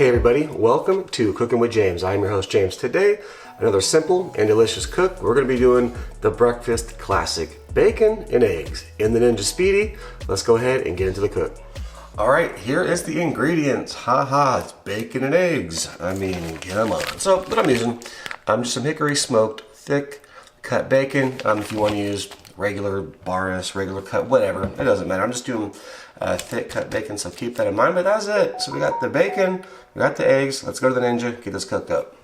Hey everybody, welcome to Cooking with James. I'm your host James. Today, another simple and delicious cook. We're going to be doing the breakfast classic, bacon and eggs in the Ninja Speedi. Let's go ahead and get into the cook. Alright, here is the ingredients. Haha, it's bacon and eggs. I mean, get them on. So, what I'm using, just some hickory smoked, thick cut bacon. If you want to use regular Barnes, regular cut, whatever, it doesn't matter. I'm just doing thick cut bacon, so keep that in mind. But that's it. So we got the bacon, we got the eggs. Let's go to the Ninja, get this cooked up.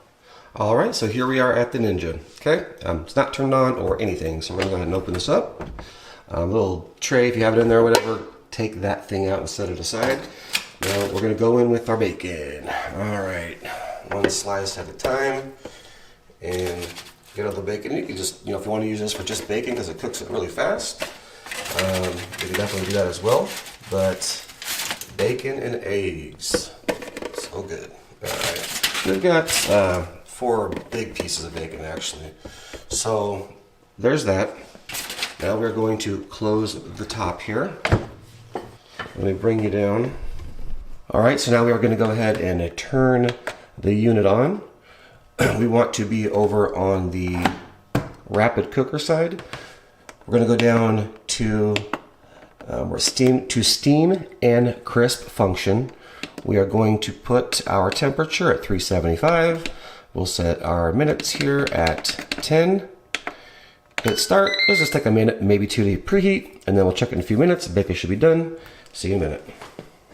All right, so here we are at the Ninja. Okay, it's not turned on or anything, so we're gonna go ahead and open this up. Little tray, if you have it in there, or whatever, take that thing out and set it aside. Now we're gonna go in with our bacon. All right, one slice at a time, and get all the bacon. You can just, if you want to use this for just bacon because it cooks it really fast, you can definitely do that as well. But bacon and eggs, so good. All right, we've got 4 big pieces of bacon actually. So there's that. Now we're going to close the top here. Let me bring you down. All right, so now we are going to go ahead and turn the unit on. We want to be over on the rapid cooker side. We're going to go down to steam and crisp function. We are going to put our temperature at 375. We'll set our minutes here at 10. Hit start. Let's just take a minute, maybe 2 to preheat, and then we'll check it in a few minutes. Bacon should be done. See you in a minute.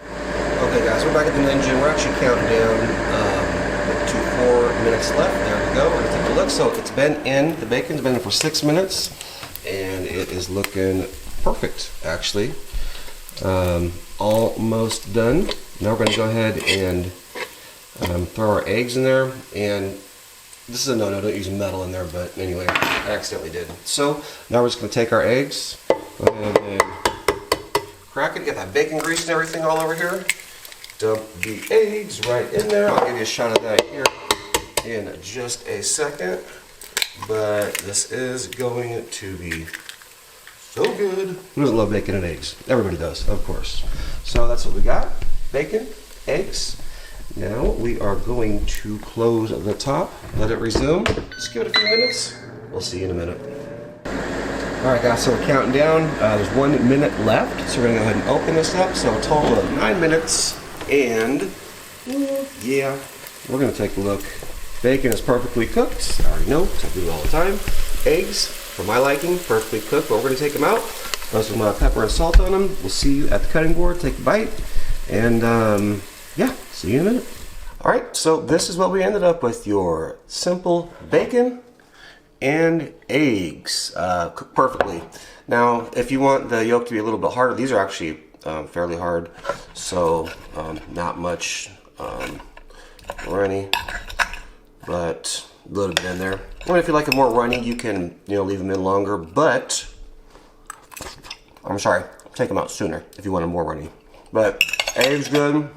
Okay guys, we're back at the Ninja. We're actually counting down to 4 minutes left. There we go. We're gonna take a look. So it's been in, the bacon's been in for 6 minutes, and it is looking perfect actually. Almost done. Now we're gonna go ahead and throw our eggs in there, and this is a no-no, don't use metal in there, but anyway, I accidentally did. So now we're just gonna take our eggs, go ahead and crack it, get that bacon grease and everything all over here. Dump the eggs right in there. I'll give you a shot of that here in just a second. But this is going to be so good. Who doesn't love bacon and eggs? Everybody does, of course. So that's what we got. Bacon, eggs. Now we are going to close the top. Let it resume. Just give it a few minutes. We'll see you in a minute. Alright guys, so we're counting down. There's 1 minute left. So we're going to go ahead and open this up. So a total of 9 minutes. And yeah, we're gonna take a look. Bacon is perfectly cooked. I already know, because I do it all the time. Eggs, for my liking, perfectly cooked, but we're gonna take them out. Throw some pepper and salt on them. We'll see you at the cutting board. Take a bite, and yeah, see you in a minute. All right, so this is what we ended up with: your simple bacon and eggs, cooked perfectly. Now, if you want the yolk to be a little bit harder, these are actually fairly hard, so not much runny, but a little bit in there. And if you like it more runny, you can leave them in longer, but I'm sorry, take them out sooner if you want them more runny. But eggs good,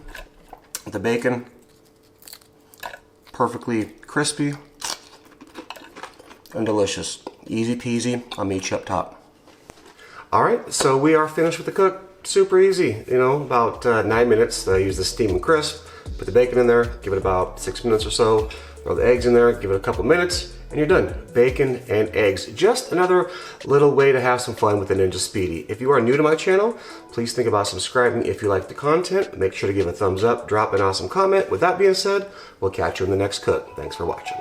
the bacon perfectly crispy and delicious. Easy peasy, I'll meet you up top. Alright, so we are finished with the cook. Super easy, about 9 minutes. Use the steam and crisp, put the bacon in there, give it about 6 minutes or so, throw the eggs in there, give it a couple minutes, and you're done. Bacon and eggs. Just another little way to have some fun with the Ninja Speedi. If you are new to my channel, please think about subscribing if you like the content. Make sure to give a thumbs up, drop an awesome comment. With that being said, we'll catch you in the next cook. Thanks for watching.